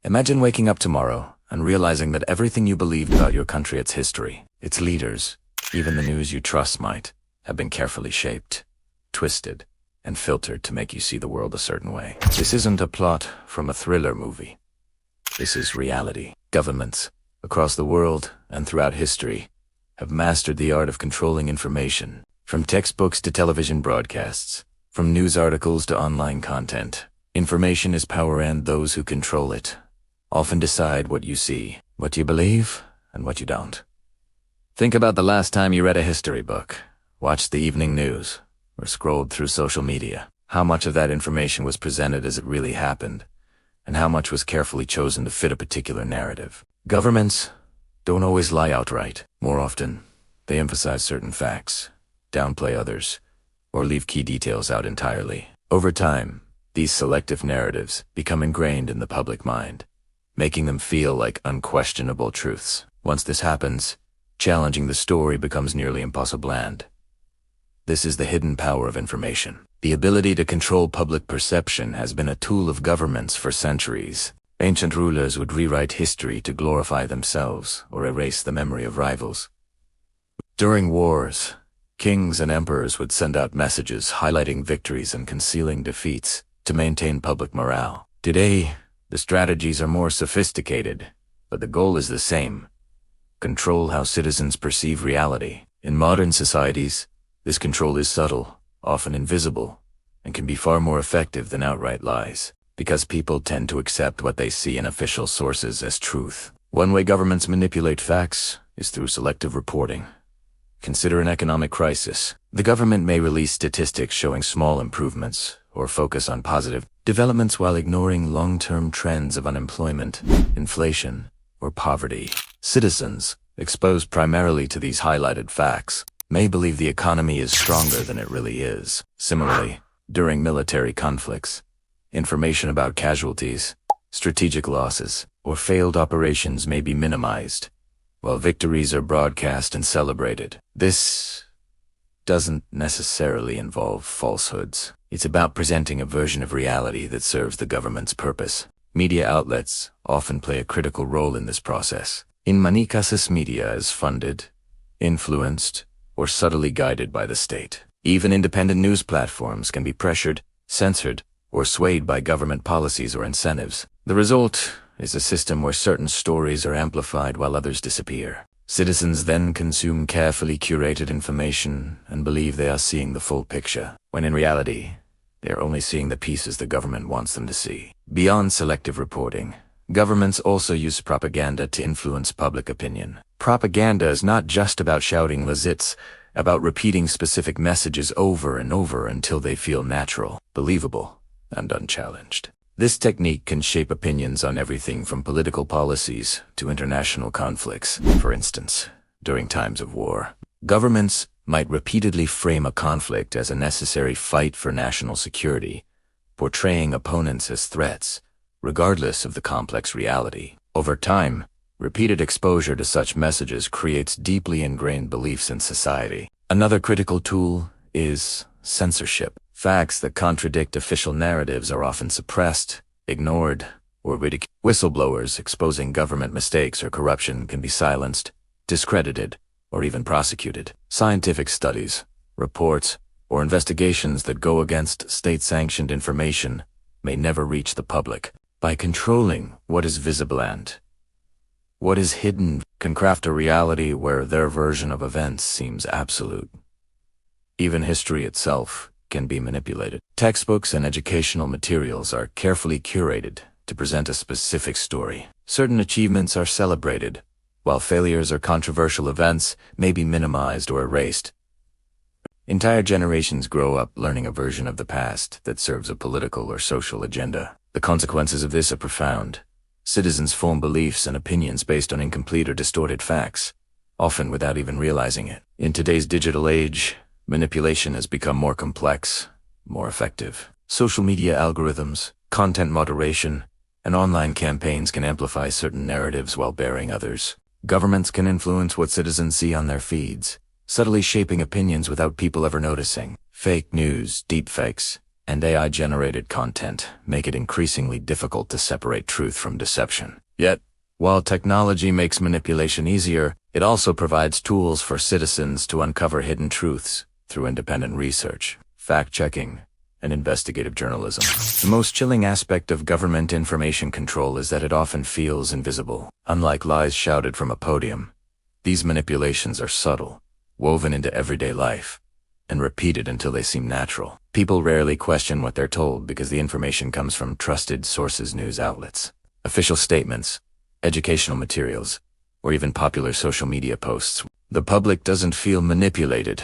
Imagine waking up tomorrow and realizing that everything you believed about your country, its history, its leaders, even the news you trust might have been carefully shaped, twisted, and filtered to make you see the world a certain way. This isn't a plot from a thriller movie. This is reality. Governments across the world and throughout history have mastered the art of controlling information, from textbooks to television broadcasts, from news articles to online content. Information is power, and those who control it often decide what you see, what you believe, and what you don't. Think about the last time you read a history book, watched the evening news, or scrolled through social media. How much of that information was presented as it really happened, and how much was carefully chosen to fit a particular narrative? Governments don't always lie outright. More often, they emphasize certain facts, downplay others, or leave key details out entirely. Over time, these selective narratives become ingrained in the public mind, making them feel like unquestionable truths. Once this happens, challenging the story becomes nearly impossible. And this is the hidden power of information. The ability to control public perception has been a tool of governments for centuries. Ancient rulers would rewrite history to glorify themselves or erase the memory of rivals. During wars, kings and emperors would send out messages highlighting victories and concealing defeats to maintain public morale. Today, the strategies are more sophisticated, but the goal is the same: control how citizens perceive reality. In modern societies, this control is subtle, often invisible, and can be far more effective than outright lies, because people tend to accept what they see in official sources as truth. One way governments manipulate facts is through selective reporting. Consider an economic crisis. The government may release statistics showing small improvements or focus on positive developments while ignoring long-term trends of unemployment, inflation, or poverty. Citizens, exposed primarily to these highlighted facts, may believe the economy is stronger than it really is. Similarly, during military conflicts, information about casualties, strategic losses, or failed operations may be minimized, while victories are broadcast and celebrated. This doesn't necessarily involve falsehoods. It's about presenting a version of reality that serves the government's purpose. Media outlets often play a critical role in this process. In many cases, media is funded, influenced, or subtly guided by the state. Even independent news platforms can be pressured, censored, or swayed by government policies or incentives. The result is a system where certain stories are amplified while others disappear. Citizens then consume carefully curated information and believe they are seeing the full picture, when in reality, they are only seeing the pieces the government wants them to see. Beyond selective reporting, governments also use propaganda to influence public opinion. Propaganda is not just about shouting, it's about repeating specific messages over and over until they feel natural, believable, and unchallenged. This technique can shape opinions on everything from political policies to international conflicts. For instance, during times of war, governments might repeatedly frame a conflict as a necessary fight for national security, portraying opponents as threats, regardless of the complex reality. Over time, repeated exposure to such messages creates deeply ingrained beliefs in society. Another critical tool is censorship. Facts that contradict official narratives are often suppressed, ignored, or ridiculed. Whistleblowers exposing government mistakes or corruption can be silenced, discredited, or even prosecuted. Scientific studies, reports, or investigations that go against state-sanctioned information may never reach the public. By controlling what is visible and what is hidden, can craft a reality where their version of events seems absolute. Even history itself can be manipulated. Textbooks and educational materials are carefully curated to present a specific story. Certain achievements are celebrated, while failures or controversial events may be minimized or erased. Entire generations grow up learning a version of the past that serves a political or social agenda. The consequences of this are profound. Citizens form beliefs and opinions based on incomplete or distorted facts, often without even realizing it. In today's digital age, manipulation has become more complex, more effective. Social media algorithms, content moderation, and online campaigns can amplify certain narratives while burying others. Governments can influence what citizens see on their feeds, subtly shaping opinions without people ever noticing. Fake news, deepfakes, and AI-generated content make it increasingly difficult to separate truth from deception. Yet, while technology makes manipulation easier, it also provides tools for citizens to uncover hidden truths through independent research, fact-checking, and investigative journalism. The most chilling aspect of government information control is that it often feels invisible. Unlike lies shouted from a podium, these manipulations are subtle, woven into everyday life, and repeated until they seem natural. People rarely question what they're told because the information comes from trusted sources, news outlets, official statements, educational materials, or even popular social media posts. The public doesn't feel manipulated,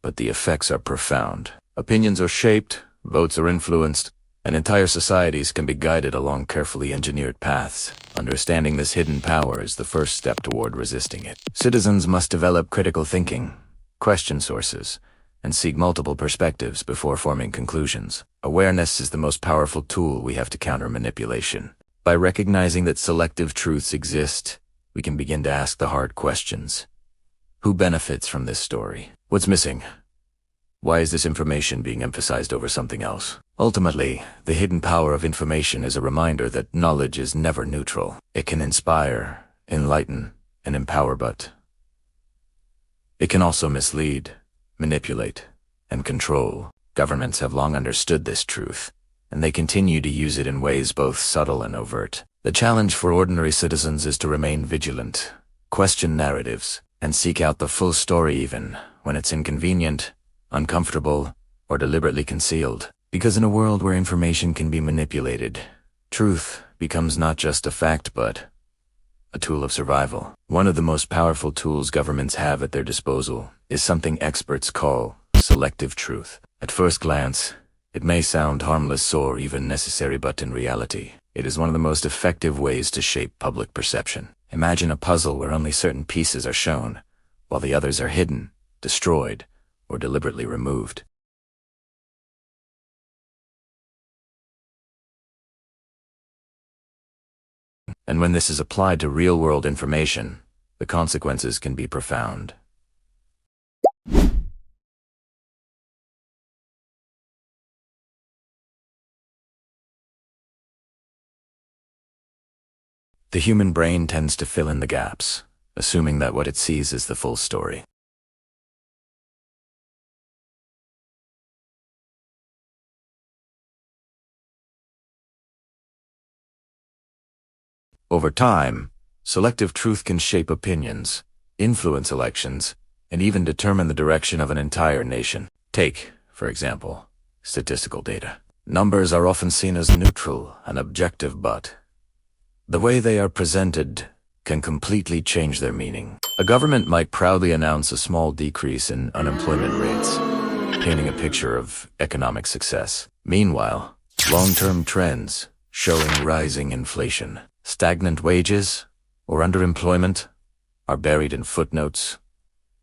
but the effects are profound. Opinions are shaped, votes are influenced, and entire societies can be guided along carefully engineered paths. Understanding this hidden power is the first step toward resisting it. Citizens must develop critical thinking, question sources, and seek multiple perspectives before forming conclusions. Awareness is the most powerful tool we have to counter manipulation. By recognizing that selective truths exist, we can begin to ask the hard questions. Who benefits from this story? What's missing? Why is this information being emphasized over something else? Ultimately, the hidden power of information is a reminder that knowledge is never neutral. It can inspire, enlighten, and empower, but it can also mislead, manipulate, and control. Governments have long understood this truth, and they continue to use it in ways both subtle and overt. The challenge for ordinary citizens is to remain vigilant, question narratives, and seek out the full story even when it's inconvenient, uncomfortable, or deliberately concealed. Because in a world where information can be manipulated, truth becomes not just a fact but a tool of survival. One of the most powerful tools governments have at their disposal is something experts call selective truth. At first glance, it may sound harmless or even necessary, but in reality, it is one of the most effective ways to shape public perception. Imagine a puzzle where only certain pieces are shown, while the others are hidden, destroyed, or deliberately removed. And when this is applied to real-world information, the consequences can be profound. The human brain tends to fill in the gaps, assuming that what it sees is the full story. Over time, selective truth can shape opinions, influence elections, and even determine the direction of an entire nation. Take, for example, statistical data. Numbers are often seen as neutral and objective, but the way they are presented can completely change their meaning. A government might proudly announce a small decrease in unemployment rates, painting a picture of economic success. Meanwhile, long-term trends showing rising inflation, stagnant wages, or underemployment are buried in footnotes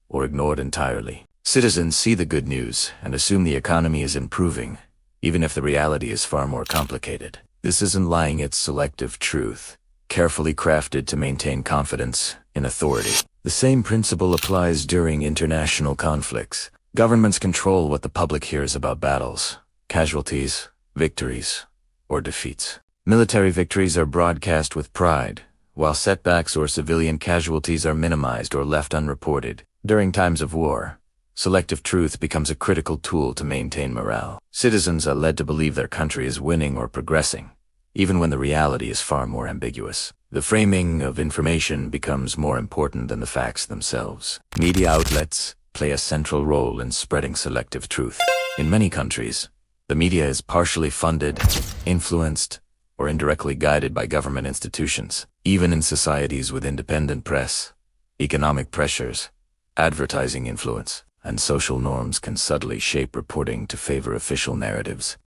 or ignored entirely. Citizens see the good news and assume the economy is improving, even if the reality is far more complicated. This isn't lying, it's selective truth, carefully crafted to maintain confidence in authority. The same principle applies during international conflicts. Governments control what the public hears about battles, casualties, victories, or defeats. Military victories are broadcast with pride, while setbacks or civilian casualties are minimized or left unreported. During times of war, selective truth becomes a critical tool to maintain morale. Citizens are led to believe their country is winning or progressing, even when the reality is far more ambiguous. The framing of information becomes more important than the facts themselves. Media outlets play a central role in spreading selective truth. In many countries, the media is partially funded, influenced, or indirectly guided by government institutions. Even in societies with independent press, economic pressures, advertising influence, and social norms can subtly shape reporting to favor official narratives.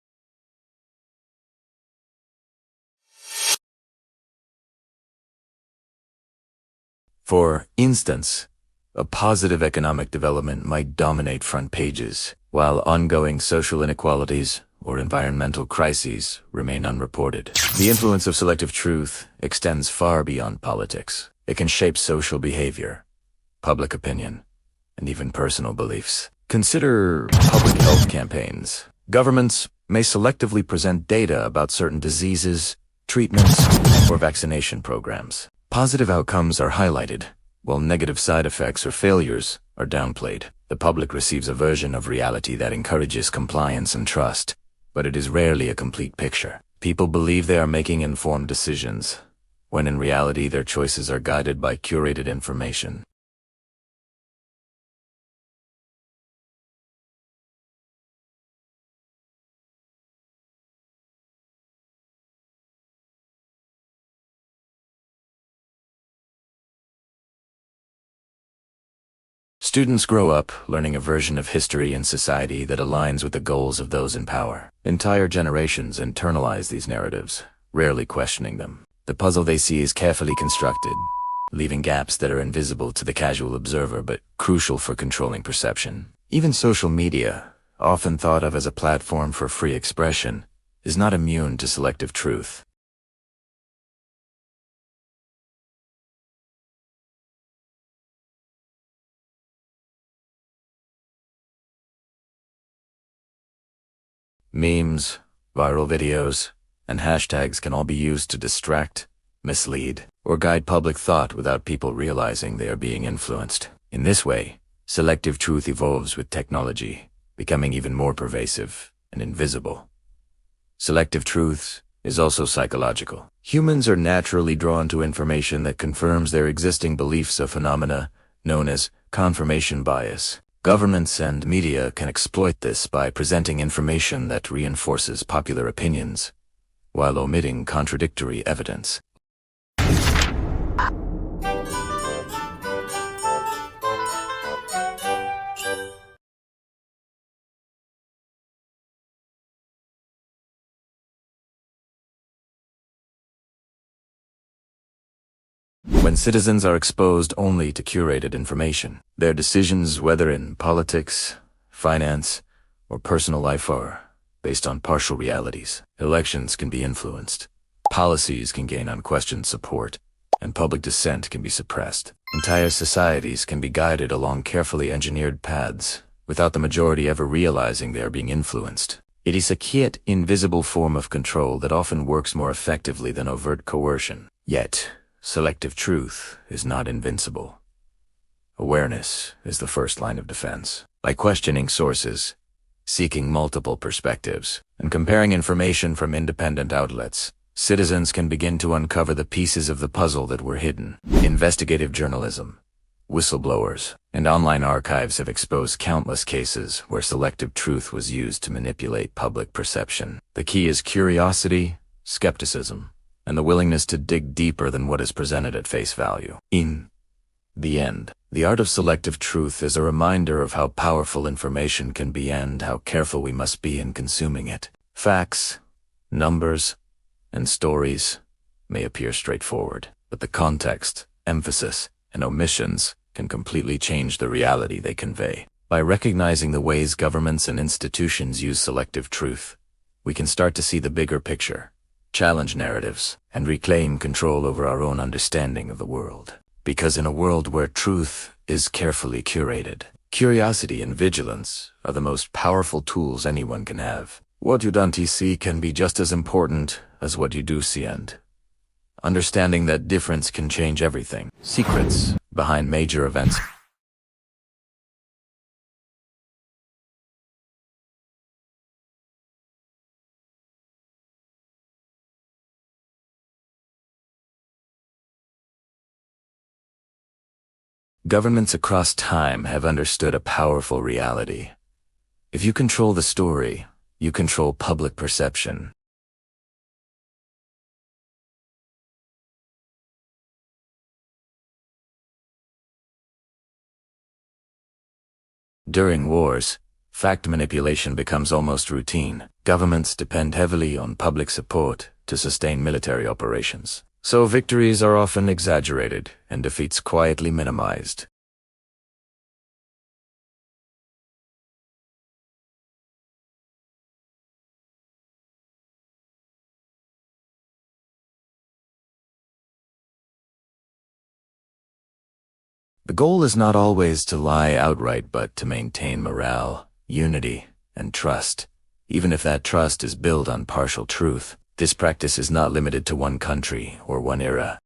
For instance, a positive economic development might dominate front pages, while ongoing social inequalities or environmental crises remain unreported. The influence of selective truth extends far beyond politics. It can shape social behavior, public opinion, and even personal beliefs. Consider public health campaigns. Governments may selectively present data about certain diseases, treatments, or vaccination programs. Positive outcomes are highlighted, while negative side effects or failures are downplayed. The public receives a version of reality that encourages compliance and trust, but it is rarely a complete picture. People believe they are making informed decisions, when in reality their choices are guided by curated information. Students grow up learning a version of history and society that aligns with the goals of those in power. Entire generations internalize these narratives, rarely questioning them. The puzzle they see is carefully constructed, leaving gaps that are invisible to the casual observer but crucial for controlling perception. Even social media, often thought of as a platform for free expression, is not immune to selective truth. Memes, viral videos, and hashtags can all be used to distract, mislead, or guide public thought without people realizing they are being influenced. In this way, selective truth evolves with technology, becoming even more pervasive and invisible. Selective truth is also psychological. Humans are naturally drawn to information that confirms their existing beliefs, a phenomena known as confirmation bias. Governments and media can exploit this by presenting information that reinforces popular opinions, while omitting contradictory evidence. When citizens are exposed only to curated information, their decisions, whether in politics, finance, or personal life, are based on partial realities. Elections can be influenced, policies can gain unquestioned support, and public dissent can be suppressed. Entire societies can be guided along carefully engineered paths, without the majority ever realizing they are being influenced. It is a yet invisible form of control that often works more effectively than overt coercion. Yet, selective truth is not invincible. Awareness is the first line of defense. By questioning sources, seeking multiple perspectives, and comparing information from independent outlets, citizens can begin to uncover the pieces of the puzzle that were hidden. Investigative journalism, whistleblowers, and online archives have exposed countless cases where selective truth was used to manipulate public perception. The key is curiosity, skepticism, and the willingness to dig deeper than what is presented at face value. In the end, the art of selective truth is a reminder of how powerful information can be and how careful we must be in consuming it. Facts, numbers, and stories may appear straightforward, but the context, emphasis, and omissions can completely change the reality they convey. By recognizing the ways governments and institutions use selective truth, we can start to see the bigger picture, challenge narratives, and reclaim control over our own understanding of the world. Because in a world where truth is carefully curated, curiosity and vigilance are the most powerful tools anyone can have. What you don't see can be just as important as what you do see, and understanding that difference can change everything. Secrets behind major events. Governments across time have understood a powerful reality. If you control the story, you control public perception. During wars, fact manipulation becomes almost routine. Governments depend heavily on public support to sustain military operations. So victories are often exaggerated and defeats quietly minimized. The goal is not always to lie outright, but to maintain morale, unity, and trust, even if that trust is built on partial truth. This practice is not limited to one country or one era.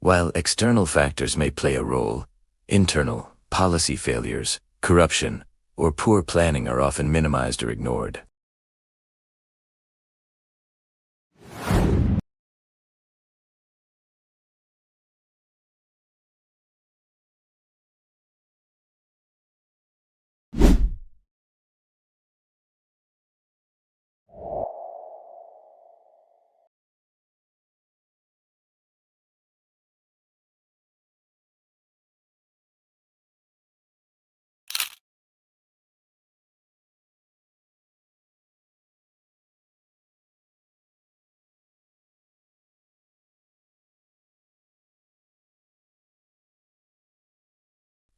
While external factors may play a role, internal, policy failures, corruption, or poor planning are often minimized or ignored.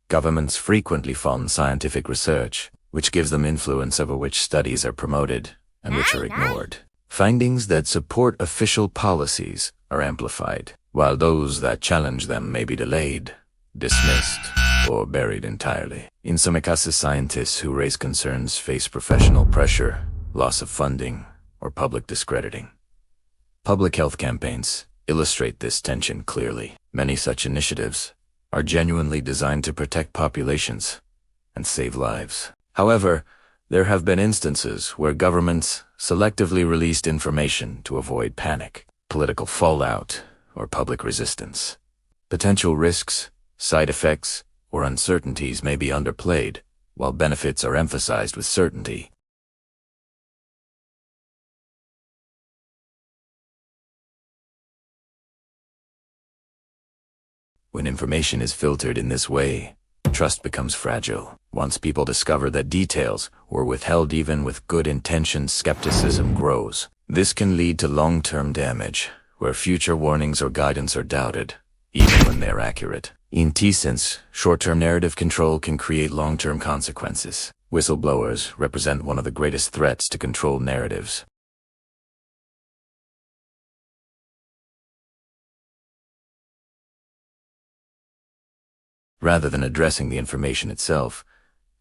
Governments frequently fund scientific research, which gives them influence over which studies are promoted and which are ignored. Findings that support official policies are amplified, while those that challenge them may be delayed, dismissed, or buried entirely. In some cases, scientists who raise concerns face professional pressure, loss of funding, or public discrediting. Public health campaigns illustrate this tension clearly. Many such initiatives are genuinely designed to protect populations and save lives. However, there have been instances where governments selectively released information to avoid panic, political fallout, or public resistance. Potential risks, side effects, or uncertainties may be underplayed, while benefits are emphasized with certainty. When information is filtered in this way, trust becomes fragile. Once people discover that details were withheld even with good intentions, skepticism grows. This can lead to long-term damage, where future warnings or guidance are doubted, even when they're accurate. In essence, short-term narrative control can create long-term consequences. Whistleblowers represent one of the greatest threats to controlled narratives. Rather than addressing the information itself,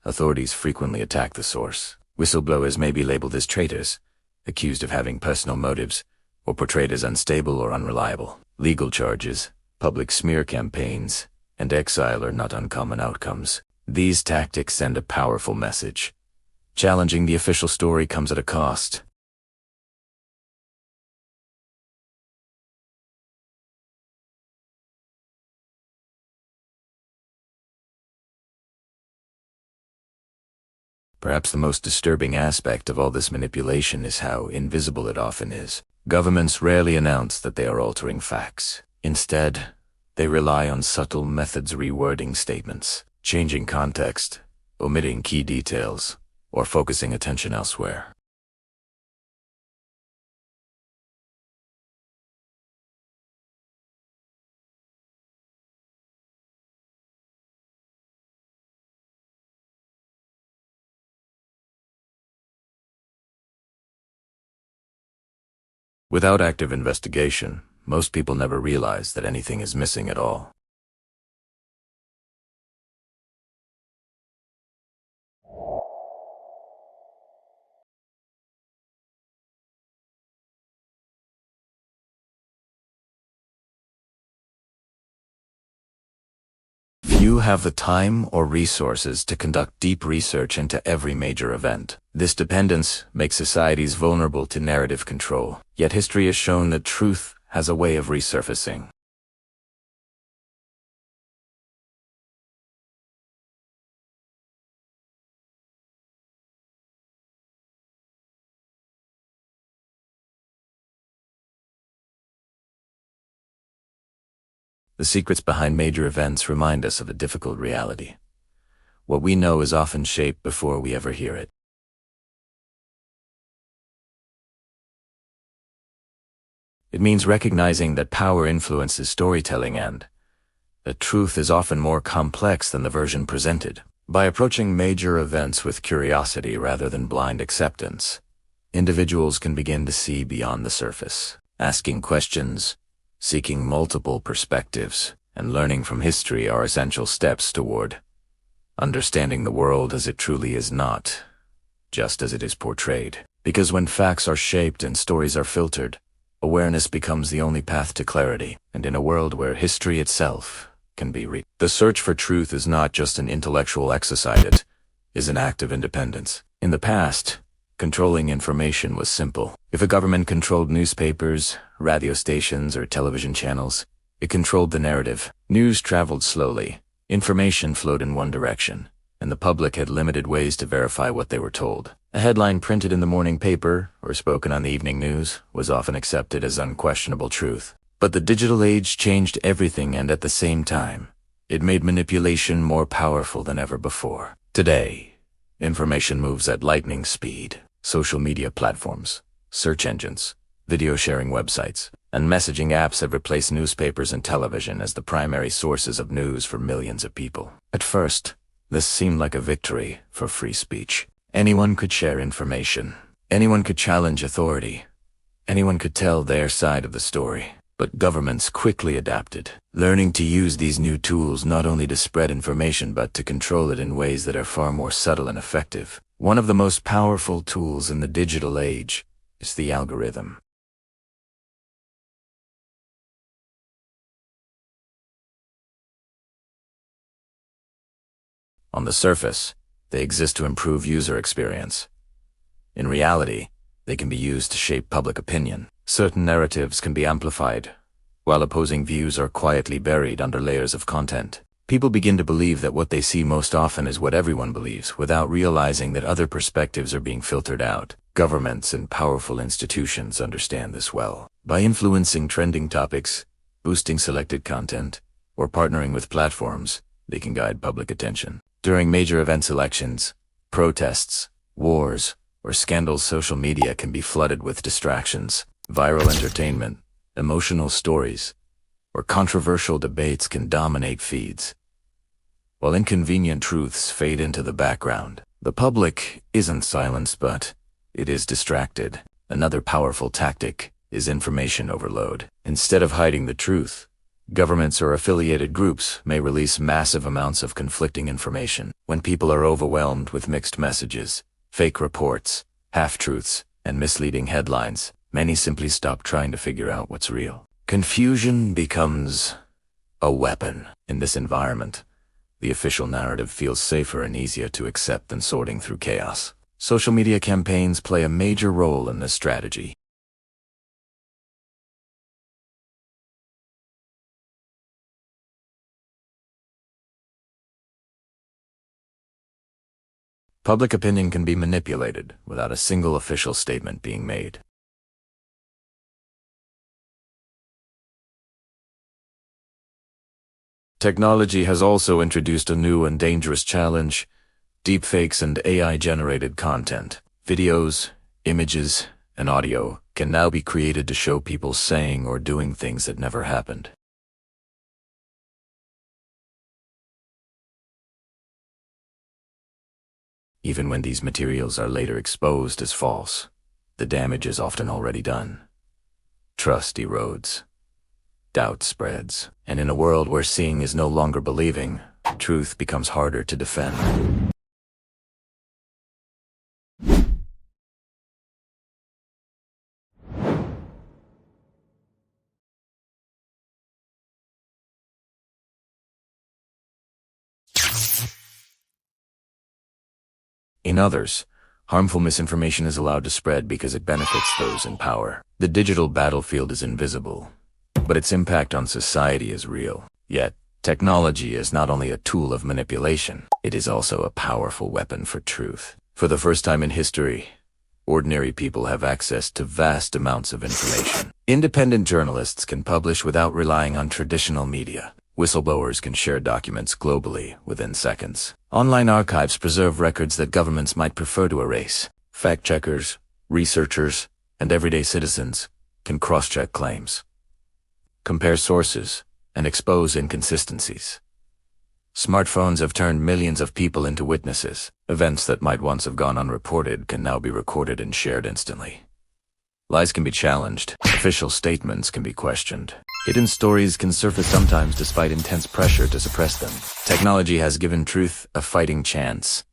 authorities frequently attack the source. Whistleblowers may be labeled as traitors, accused of having personal motives, or portrayed as unstable or unreliable. Legal charges, public smear campaigns, and exile are not uncommon outcomes. These tactics send a powerful message. Challenging the official story comes at a cost. Perhaps the most disturbing aspect of all this manipulation is how invisible it often is. Governments rarely announce that they are altering facts. Instead, they rely on subtle methods, rewording statements, changing context, omitting key details, or focusing attention elsewhere. Without active investigation, most people never realize that anything is missing at all. Few have the time or resources to conduct deep research into every major event. This dependence makes societies vulnerable to narrative control. Yet history has shown that truth has a way of resurfacing. The secrets behind major events remind us of a difficult reality. What we know is often shaped before we ever hear it. It means recognizing that power influences storytelling and that truth is often more complex than the version presented. By approaching major events with curiosity rather than blind acceptance, individuals can begin to see beyond the surface. Asking questions, seeking multiple perspectives, and learning from history are essential steps toward understanding the world as it truly is, not just as it is portrayed. Because when facts are shaped and stories are filtered, awareness becomes the only path to clarity, and in a world where history itself can be read. The search for truth is not just an intellectual exercise, it is an act of independence. In the past, controlling information was simple. If a government controlled newspapers, radio stations, or television channels, it controlled the narrative. News traveled slowly, information flowed in one direction, and the public had limited ways to verify what they were told. A headline printed in the morning paper or spoken on the evening news was often accepted as unquestionable truth. But the digital age changed everything, and at the same time, it made manipulation more powerful than ever before. Today, information moves at lightning speed. Social media platforms, search engines, video sharing websites, and messaging apps have replaced newspapers and television as the primary sources of news for millions of people. At first, this seemed like a victory for free speech. Anyone could share information. Anyone could challenge authority. Anyone could tell their side of the story. But governments quickly adapted, learning to use these new tools not only to spread information but to control it in ways that are far more subtle and effective. One of the most powerful tools in the digital age is the algorithm. On the surface, they exist to improve user experience. In reality, they can be used to shape public opinion. Certain narratives can be amplified, while opposing views are quietly buried under layers of content. People begin to believe that what they see most often is what everyone believes, without realizing that other perspectives are being filtered out. Governments and powerful institutions understand this well. By influencing trending topics, boosting selected content, or partnering with platforms, they can guide public attention. During major events, elections, protests, wars, or scandals, social media can be flooded with distractions. Viral entertainment, emotional stories, or controversial debates can dominate feeds, while inconvenient truths fade into the background. The public isn't silenced, but it is distracted. Another powerful tactic is information overload. Instead of hiding the truth, governments or affiliated groups may release massive amounts of conflicting information. When people are overwhelmed with mixed messages, fake reports, half-truths, and misleading headlines, many simply stop trying to figure out what's real. Confusion becomes a weapon. In this environment, the official narrative feels safer and easier to accept than sorting through chaos. Social media campaigns play a major role in this strategy. Public opinion can be manipulated without a single official statement being made. Technology has also introduced a new and dangerous challenge: deepfakes and AI-generated content. Videos, images, and audio can now be created to show people saying or doing things that never happened. Even when these materials are later exposed as false, the damage is often already done. Trust erodes. Doubt spreads. And in a world where seeing is no longer believing, truth becomes harder to defend. In others, harmful misinformation is allowed to spread because it benefits those in power. The digital battlefield is invisible, but its impact on society is real. Yet, technology is not only a tool of manipulation, it is also a powerful weapon for truth. For the first time in history, ordinary people have access to vast amounts of information. Independent journalists can publish without relying on traditional media. Whistleblowers can share documents globally within seconds. Online archives preserve records that governments might prefer to erase. Fact-checkers, researchers, and everyday citizens can cross-check claims, compare sources, and expose inconsistencies. Smartphones have turned millions of people into witnesses. Events that might once have gone unreported can now be recorded and shared instantly. Lies can be challenged. Official statements can be questioned. Hidden stories can surface sometimes despite intense pressure to suppress them. Technology has given truth a fighting chance.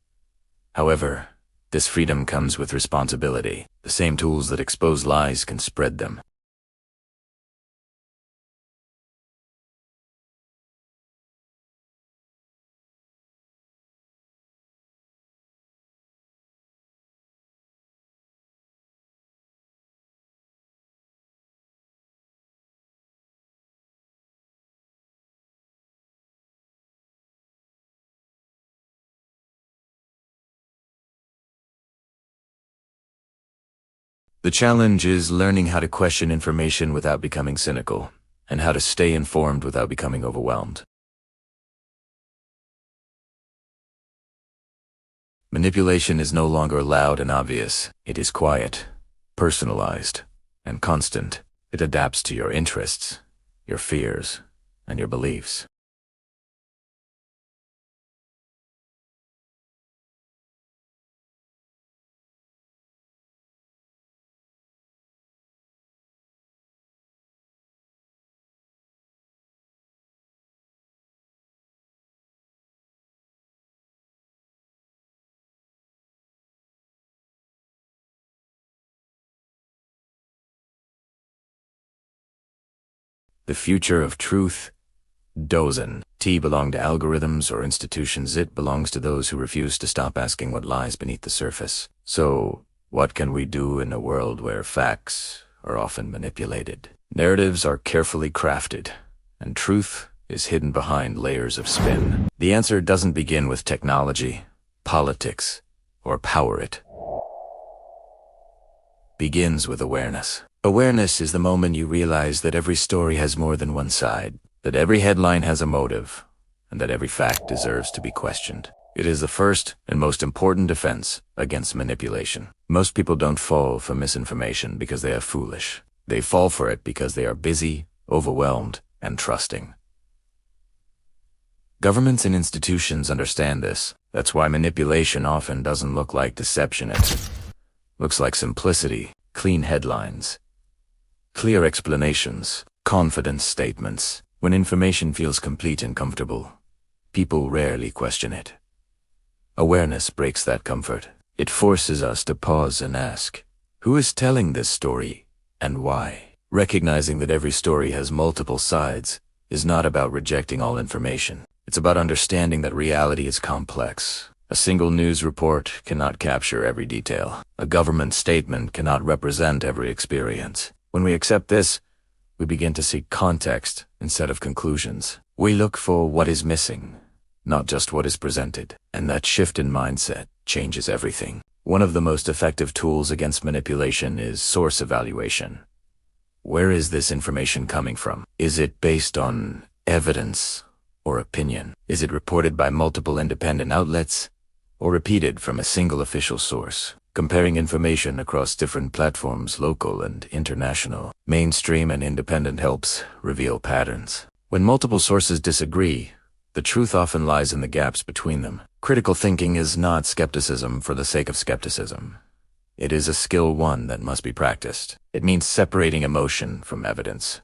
However, this freedom comes with responsibility. The same tools that expose lies can spread them. The challenge is learning how to question information without becoming cynical, and how to stay informed without becoming overwhelmed. Manipulation is no longer loud and obvious. It is quiet, personalized, and constant. It adapts to your interests, your fears, and your beliefs. The future of truth doesn't belong to algorithms or institutions. It belongs to those who refuse to stop asking what lies beneath the surface. So, what can we do in a world where facts are often manipulated? Narratives are carefully crafted, and truth is hidden behind layers of spin. The answer doesn't begin with technology, politics, or power. It begins with awareness. Awareness is the moment you realize that every story has more than one side, that every headline has a motive, and that every fact deserves to be questioned. It is the first and most important defense against manipulation. Most people don't fall for misinformation because they are foolish. They fall for it because they are busy, overwhelmed, and trusting. Governments and institutions understand this. That's why manipulation often doesn't look like deception. It looks like simplicity, clean headlines, clear explanations, confident statements. When information feels complete and comfortable, people rarely question it. Awareness breaks that comfort. It forces us to pause and ask, who is telling this story and why? Recognizing that every story has multiple sides is not about rejecting all information. It's about understanding that reality is complex. A single news report cannot capture every detail. A government statement cannot represent every experience. When we accept this, we begin to seek context instead of conclusions. We look for what is missing, not just what is presented. And that shift in mindset changes everything. One of the most effective tools against manipulation is source evaluation. Where is this information coming from? Is it based on evidence or opinion? Is it reported by multiple independent outlets or repeated from a single official source? Comparing information across different platforms, local and international, mainstream and independent, helps reveal patterns. When multiple sources disagree, the truth often lies in the gaps between them. Critical thinking is not skepticism for the sake of skepticism. It is a skill, one that must be practiced. It means separating emotion from evidence.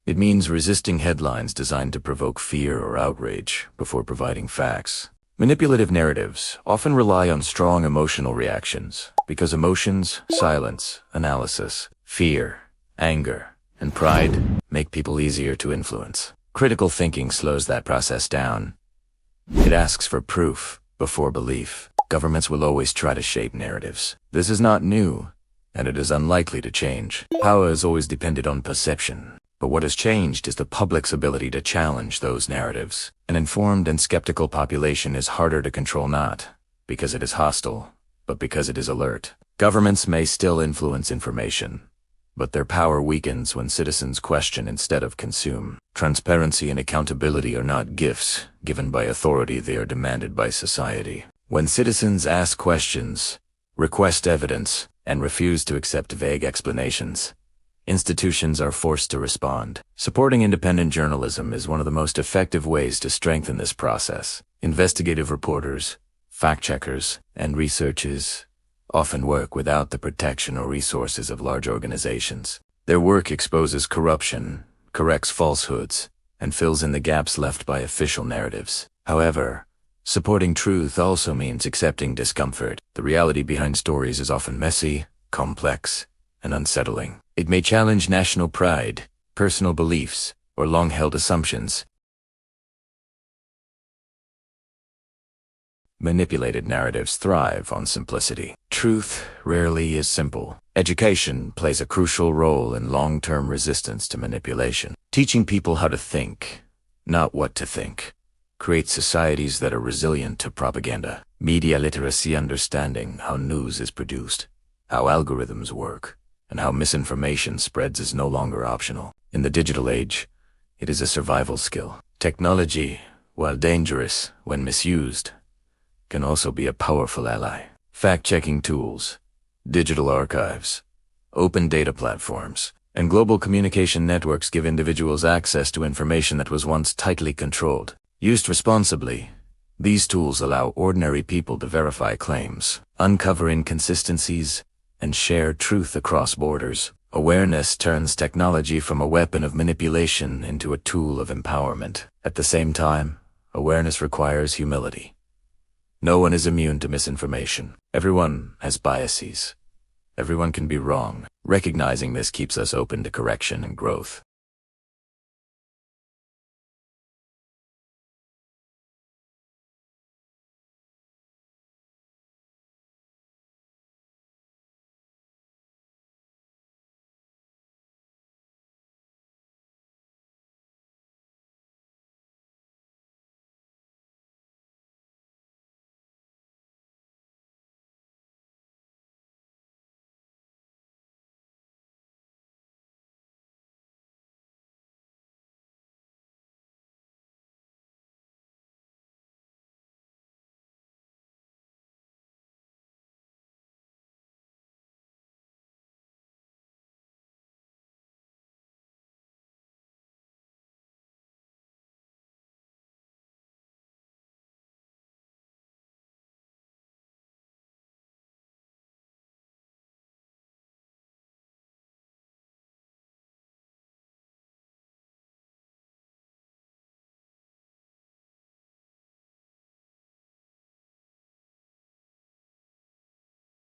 It means resisting headlines designed to provoke fear or outrage before providing facts. Manipulative narratives often rely on strong emotional reactions because emotions, silence, analysis, fear, anger, and pride make people easier to influence. Critical thinking slows that process down. It asks for proof before belief. Governments will always try to shape narratives. This is not new, and it is unlikely to change. Power has always depended on perception. But what has changed is the public's ability to challenge those narratives. An informed and skeptical population is harder to control, not because it is hostile, but because it is alert. Governments may still influence information, but their power weakens when citizens question instead of consume. Transparency and accountability are not gifts given by authority, they are demanded by society. When citizens ask questions, request evidence, and refuse to accept vague explanations, institutions are forced to respond. Supporting independent journalism is one of the most effective ways to strengthen this process. Investigative reporters, fact-checkers, and researchers often work without the protection or resources of large organizations. Their work exposes corruption, corrects falsehoods, and fills in the gaps left by official narratives. However, supporting truth also means accepting discomfort. The reality behind stories is often messy, complex, and unsettling. It may challenge national pride, personal beliefs, or long-held assumptions. Manipulated narratives thrive on simplicity. Truth rarely is simple. Education plays a crucial role in long-term resistance to manipulation. Teaching people how to think, not what to think, creates societies that are resilient to propaganda. Media literacy, understanding how news is produced, how algorithms work, and how misinformation spreads is no longer optional. In the digital age, it is a survival skill. Technology, while dangerous when misused, can also be a powerful ally. Fact-checking tools, digital archives, open data platforms, and global communication networks give individuals access to information that was once tightly controlled. Used responsibly, these tools allow ordinary people to verify claims, uncover inconsistencies, and share truth across borders. Awareness turns technology from a weapon of manipulation into a tool of empowerment. At the same time, awareness requires humility. No one is immune to misinformation. Everyone has biases. Everyone can be wrong. Recognizing this keeps us open to correction and growth.